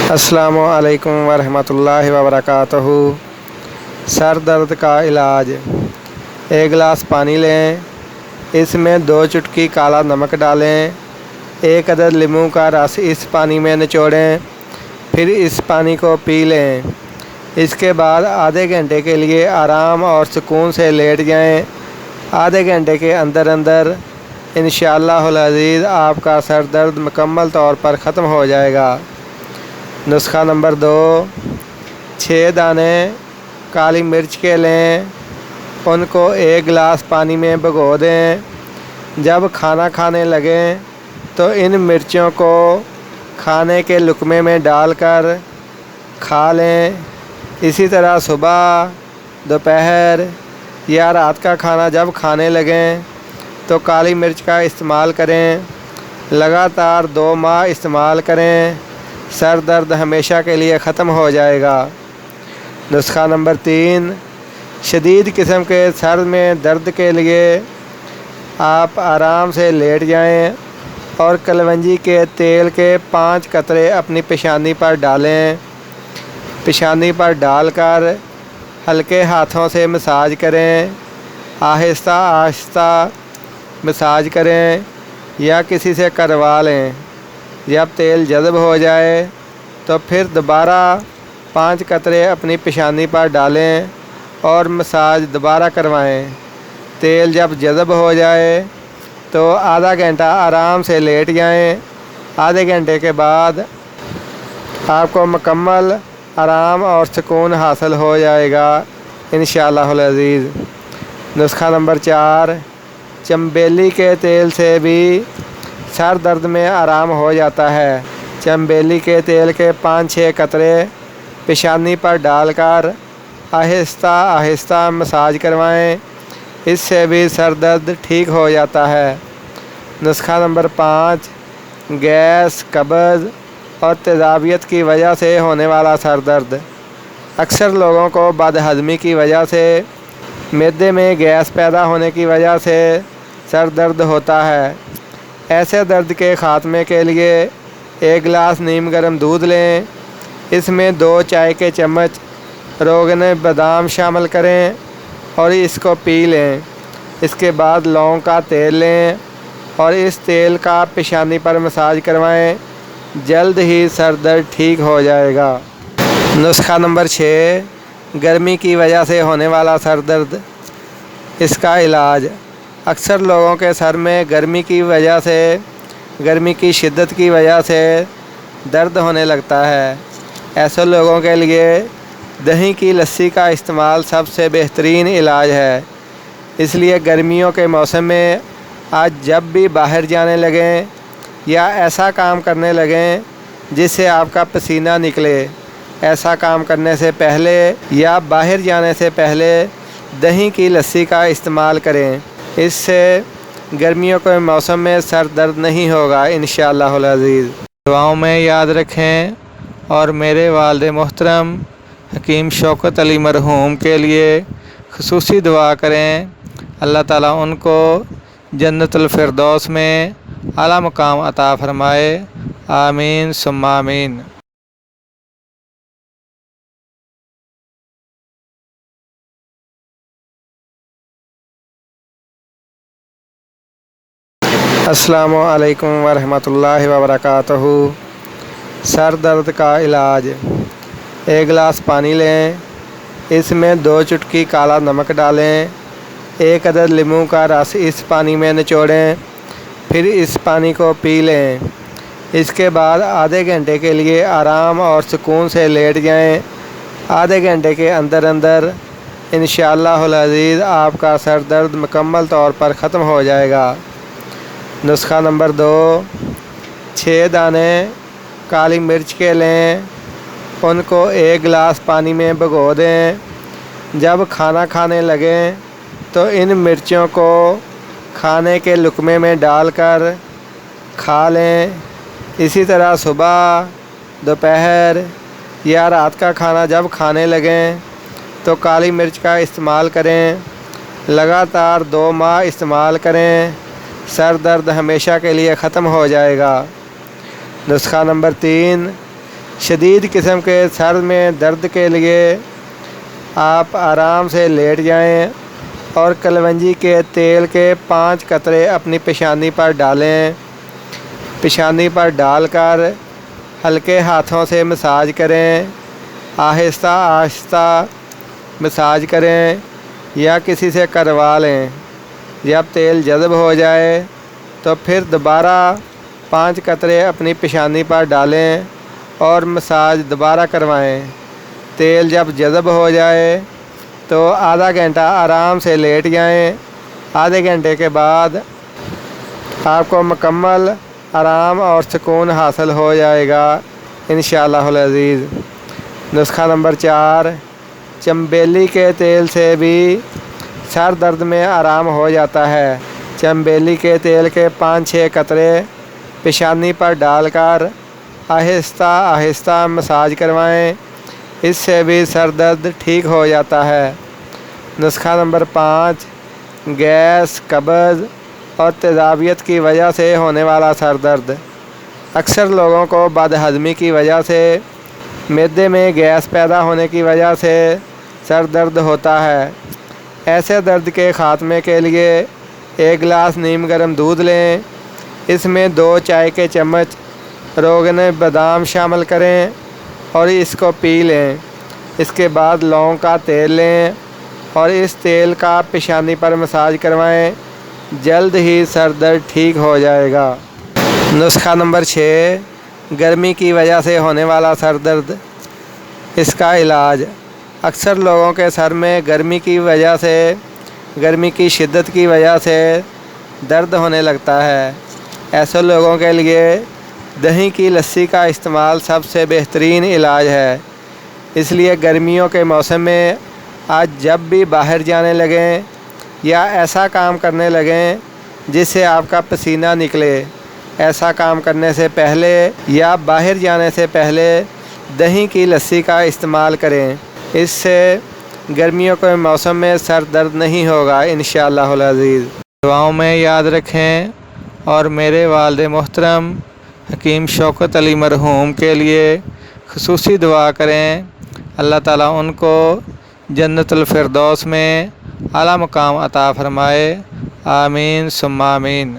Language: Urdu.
السلام علیکم ورحمۃ اللہ وبرکاتہ۔ سر درد کا علاج۔ ایک گلاس پانی لیں، اس میں 2 چٹکی کالا نمک ڈالیں، 1 عدد لیموں کا رس اس پانی میں نچوڑیں، پھر اس پانی کو پی لیں۔ اس کے بعد آدھے گھنٹے کے لیے آرام اور سکون سے لیٹ جائیں۔ آدھے گھنٹے کے اندر انشاءاللہ العزیز آپ کا سر درد مکمل طور پر ختم ہو جائے گا۔ نسخہ نمبر 2، 6 دانے کالی مرچ کے لیں، ان کو 1 گلاس پانی میں بھگو دیں۔ جب کھانا کھانے لگیں تو ان مرچوں کو کھانے کے لقمے میں ڈال کر کھا لیں۔ اسی طرح صبح، دوپہر یا رات کا کھانا جب کھانے لگیں تو کالی مرچ کا استعمال کریں۔ لگاتار 2 ماہ استعمال کریں، سر درد ہمیشہ کے لیے ختم ہو جائے گا۔ نسخہ نمبر 3، شدید قسم کے سر میں درد کے لیے آپ آرام سے لیٹ جائیں اور کلونجی کے تیل کے 5 قطرے اپنی پیشانی پر ڈالیں۔ پیشانی پر ڈال کر ہلکے ہاتھوں سے مساج کریں، آہستہ آہستہ مساج کریں یا کسی سے کروا لیں۔ جب تیل جذب ہو جائے تو پھر دوبارہ 5 قطرے اپنی پیشانی پر ڈالیں اور مساج دوبارہ کروائیں۔ تیل جب جذب ہو جائے تو آدھا گھنٹہ آرام سے لیٹ جائیں۔ آدھے گھنٹے کے بعد آپ کو مکمل آرام اور سکون حاصل ہو جائے گا انشاءاللہ العزیز۔ نسخہ نمبر 4، چنبیلی کے تیل سے بھی سر درد میں آرام ہو جاتا ہے۔ چنبیلی کے تیل کے 5-6 قطرے پیشانی پر ڈال کر آہستہ آہستہ مساج کروائیں، اس سے بھی سر درد ٹھیک ہو جاتا ہے۔ نسخہ نمبر 5، گیس، قبض اور تیزابیت کی وجہ سے ہونے والا سر درد۔ اکثر لوگوں کو بد ہضمی کی وجہ سے، معدے میں گیس پیدا ہونے کی وجہ سے سر درد ہوتا ہے۔ ایسے درد کے خاتمے کے لیے 1 گلاس نیم گرم دودھ لیں، اس میں 2 چائے کے چمچ روغن بادام شامل کریں اور اس کو پی لیں۔ اس کے بعد لونگ کا تیل لیں اور اس تیل کا پیشانی پر مساج کروائیں، جلد ہی سر درد ٹھیک ہو جائے گا۔ نسخہ نمبر 6، گرمی کی وجہ سے ہونے والا سر درد۔ اس کا علاج۔ اکثر لوگوں کے سر میں گرمی کی شدت کی وجہ سے درد ہونے لگتا ہے۔ ایسے لوگوں کے لیے دہی کی لسی کا استعمال سب سے بہترین علاج ہے۔ اس لیے گرمیوں کے موسم میں آج جب بھی باہر جانے لگیں یا ایسا کام کرنے لگیں جس سے آپ کا پسینہ نکلے، ایسا کام کرنے سے پہلے یا باہر جانے سے پہلے دہی کی لسی کا استعمال کریں۔ اس سے گرمیوں کے موسم میں سر درد نہیں ہوگا انشاءاللہ العزیز۔ دعاؤں میں یاد رکھیں اور میرے والد محترم حکیم شوکت علی مرحوم کے لیے خصوصی دعا کریں، اللہ تعالیٰ ان کو جنت الفردوس میں اعلیٰ مقام عطا فرمائے، آمین ثم آمین۔ السلام علیکم ورحمۃ اللہ وبرکاتہ۔ سر درد کا علاج۔ ایک گلاس پانی لیں، اس میں 2 چٹکی کالا نمک ڈالیں، 1 عدد لیموں کا رس اس پانی میں نچوڑیں، پھر اس پانی کو پی لیں۔ اس کے بعد آدھے گھنٹے کے لیے آرام اور سکون سے لیٹ جائیں۔ آدھے گھنٹے کے اندر انشاءاللہ العزیز آپ کا سر درد مکمل طور پر ختم ہو جائے گا۔ نسخہ نمبر 2، 6 دانے کالی مرچ کے لیں، ان کو 1 گلاس پانی میں بھگو دیں۔ جب کھانا کھانے لگیں تو ان مرچوں کو کھانے کے لقمے میں ڈال کر کھا لیں۔ اسی طرح صبح، دوپہر یا رات کا کھانا جب کھانے لگیں تو کالی مرچ کا استعمال کریں۔ لگاتار 2 ماہ استعمال کریں، سر درد ہمیشہ کے لیے ختم ہو جائے گا۔ نسخہ نمبر 3، شدید قسم کے سر میں درد کے لیے آپ آرام سے لیٹ جائیں اور کلونجی کے تیل کے 5 قطرے اپنی پیشانی پر ڈالیں۔ پیشانی پر ڈال کر ہلکے ہاتھوں سے مساج کریں، آہستہ آہستہ مساج کریں یا کسی سے کروا لیں۔ جب تیل جذب ہو جائے تو پھر دوبارہ 5 قطرے اپنی پیشانی پر ڈالیں اور مساج دوبارہ کروائیں۔ تیل جب جذب ہو جائے تو آدھا گھنٹہ آرام سے لیٹ جائیں۔ آدھے گھنٹے کے بعد آپ کو مکمل آرام اور سکون حاصل ہو جائے گا انشاءاللہ العزیز۔ نسخہ نمبر 4، چنبیلی کے تیل سے بھی سر درد میں آرام ہو جاتا ہے۔ چنبیلی کے تیل کے 5-6 قطرے پیشانی پر ڈال کر آہستہ آہستہ مساج کروائیں، اس سے بھی سر درد ٹھیک ہو جاتا ہے۔ نسخہ نمبر 5، گیس، قبض اور تیزابیت کی وجہ سے ہونے والا سر درد۔ اکثر لوگوں کو بد ہضمی کی وجہ سے، معدے میں گیس پیدا ہونے کی وجہ سے سر درد ہوتا ہے۔ ایسے درد کے خاتمے کے لیے 1 گلاس نیم گرم دودھ لیں، اس میں 2 چائے کے چمچ روغن بادام شامل کریں اور اس کو پی لیں۔ اس کے بعد لونگ کا تیل لیں اور اس تیل کا پیشانی پر مساج کروائیں، جلد ہی سر درد ٹھیک ہو جائے گا۔ نسخہ نمبر 6، گرمی کی وجہ سے ہونے والا سر درد، اس کا علاج۔ اکثر لوگوں کے سر میں گرمی کی شدت کی وجہ سے درد ہونے لگتا ہے۔ ایسے لوگوں کے لیے دہی کی لسی کا استعمال سب سے بہترین علاج ہے۔ اس لیے گرمیوں کے موسم میں آج جب بھی باہر جانے لگیں یا ایسا کام کرنے لگیں جس سے آپ کا پسینہ نکلے، ایسا کام کرنے سے پہلے یا باہر جانے سے پہلے دہی کی لسی کا استعمال کریں۔ اس سے گرمیوں کے موسم میں سر درد نہیں ہوگا انشاءاللہ العزیز۔ دعاؤں میں یاد رکھیں اور میرے والد محترم حکیم شوکت علی مرحوم کے لیے خصوصی دعا کریں، اللہ تعالیٰ ان کو جنت الفردوس میں اعلیٰ مقام عطا فرمائے، آمین ثم آمین۔